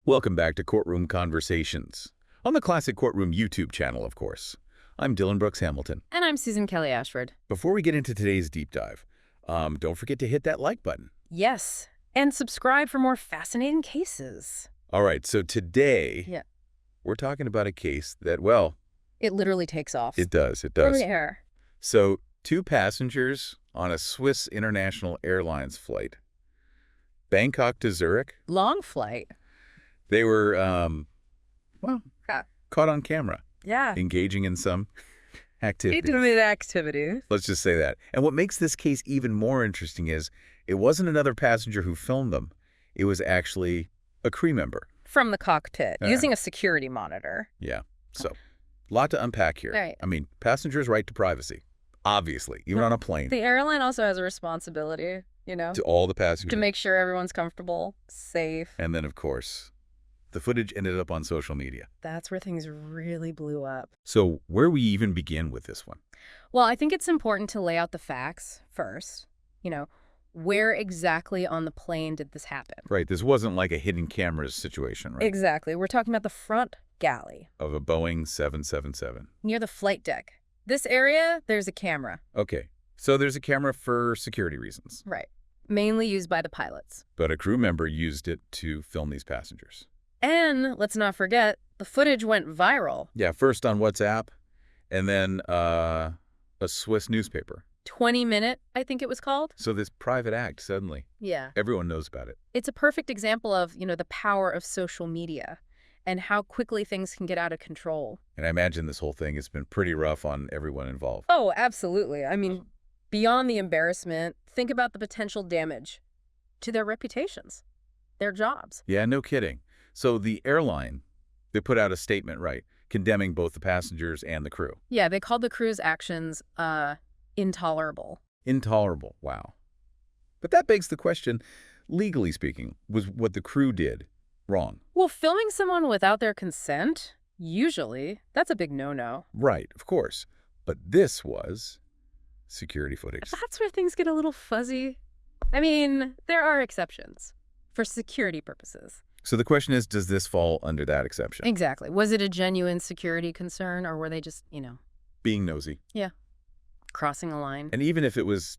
Welcome back to Courtroom Conversations, on the Classic Courtroom YouTube channel, of course. I'm Dylan Brooks Hamilton. And I'm Susan Kelly Ashford. Before we get into today's deep dive, don't forget to hit that like button. Yes, and subscribe for more fascinating cases. All right, so today, we're talking about a case that, well... It literally takes off. It does. From the air. So, two passengers on a Swiss International Airlines flight. Bangkok to Zurich. Long flight. They were, caught on camera. Yeah. Engaging in some activity. Let's just say that. And what makes this case even more interesting is it wasn't another passenger who filmed them. It was actually a crew member. From the cockpit, using a security monitor. Yeah. So, a lot to unpack here. Right. I mean, passengers' right to privacy, obviously, even on a plane. The airline also has a responsibility, To all the passengers. to make sure everyone's comfortable, safe. And then, of course, the footage ended up on social media. That's where things really blew up. So where we even begin with this one? Well, I think it's important to lay out the facts first. Where exactly on the plane did this happen? Right. This wasn't like a hidden cameras situation, right? Exactly. We're talking about the front galley. Of a Boeing 777. Near the flight deck. This area, there's a camera. Okay. So there's a camera for security reasons. Right. Mainly used by the pilots. But a crew member used it to film these passengers. And let's not forget, the footage went viral. Yeah, first on WhatsApp, and then a Swiss newspaper. 20 Minute, I think it was called. So this private act, suddenly, Yeah. everyone knows about it. It's a perfect example of, the power of social media and how quickly things can get out of control. And I imagine this whole thing has been pretty rough on everyone involved. Oh, absolutely. I mean, beyond the embarrassment, think about the potential damage to their reputations, their jobs. Yeah, no kidding. So the airline, they put out a statement, right, condemning both the passengers and the crew. Yeah, they called the crew's actions intolerable. Intolerable, wow. But that begs the question, legally speaking, was what the crew did wrong? Well, filming someone without their consent, usually, that's a big no-no. Right, of course. But this was security footage. That's where things get a little fuzzy. I mean, there are exceptions for security purposes. So the question is, does this fall under that exception? Exactly. Was it a genuine security concern, or were they just, Being nosy. Yeah, crossing a line? And even if it was,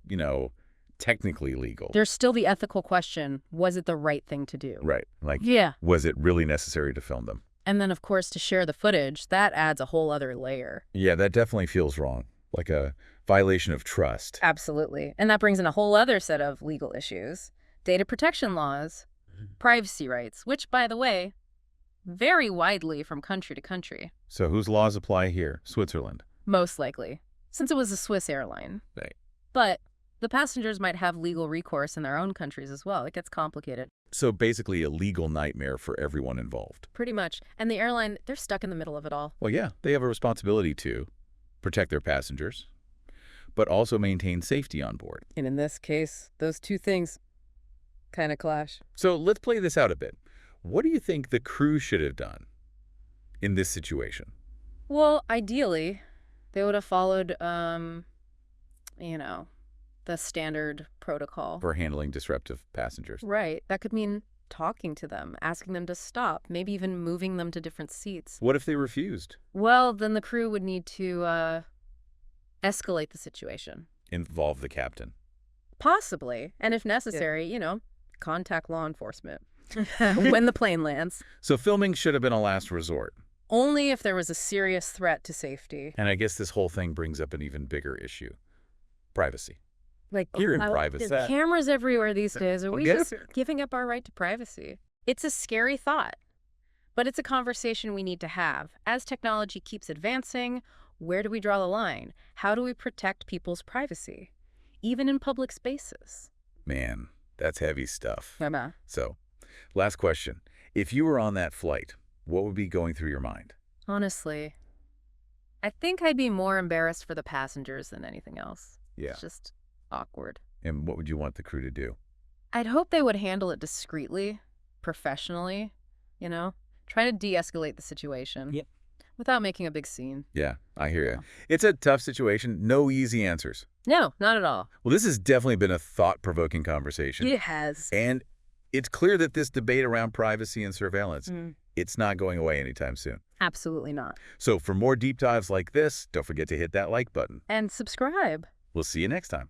technically legal. There's still the ethical question, was it the right thing to do? Right. Like, Yeah. was it really necessary to film them? And then, of course, to share the footage, that adds a whole other layer. Yeah, that definitely feels wrong. Like a violation of trust. Absolutely. And that brings in a whole other set of legal issues. Data protection laws, privacy rights, which, by the way, vary widely from country to country. So whose laws apply here? Switzerland. Most likely, since it was a Swiss airline. Right. But the passengers might have legal recourse in their own countries as well. It gets complicated. So basically a legal nightmare for everyone involved. Pretty much. And the airline, they're stuck in the middle of it all. Well, yeah, they have a responsibility to protect their passengers, but also maintain safety on board. And in this case, those two things kind of clash. So let's play this out a bit. What do you think the crew should have done in this situation? Well, ideally, they would have followed, the standard protocol. For handling disruptive passengers. Right. That could mean talking to them, asking them to stop, maybe even moving them to different seats. What if they refused? Well, then the crew would need to escalate the situation. Involve the captain. Possibly. And if necessary, contact law enforcement when the plane lands. So filming should have been a last resort. Only if there was a serious threat to safety. And I guess this whole thing brings up an even bigger issue. Privacy. Like, You're in privacy. There's cameras everywhere these days. Are we Get just it? giving up our right to privacy? It's a scary thought, but it's a conversation we need to have. As technology keeps advancing, where do we draw the line? How do we protect people's privacy, even in public spaces? Man, that's heavy stuff. Mama. So, last question. If you were on that flight, what would be going through your mind? Honestly, I think I'd be more embarrassed for the passengers than anything else. Yeah. It's just awkward. And what would you want the crew to do? I'd hope they would handle it discreetly, professionally, try to de-escalate the situation. Yep. Without making a big scene. Yeah, I hear you. Yeah. It's a tough situation. No easy answers. No, not at all. Well, this has definitely been a thought-provoking conversation. It has. And It's clear that this debate around privacy and surveillance, it's not going away anytime soon. Absolutely not. So for more deep dives like this, don't forget to hit that like button. And subscribe. We'll see you next time.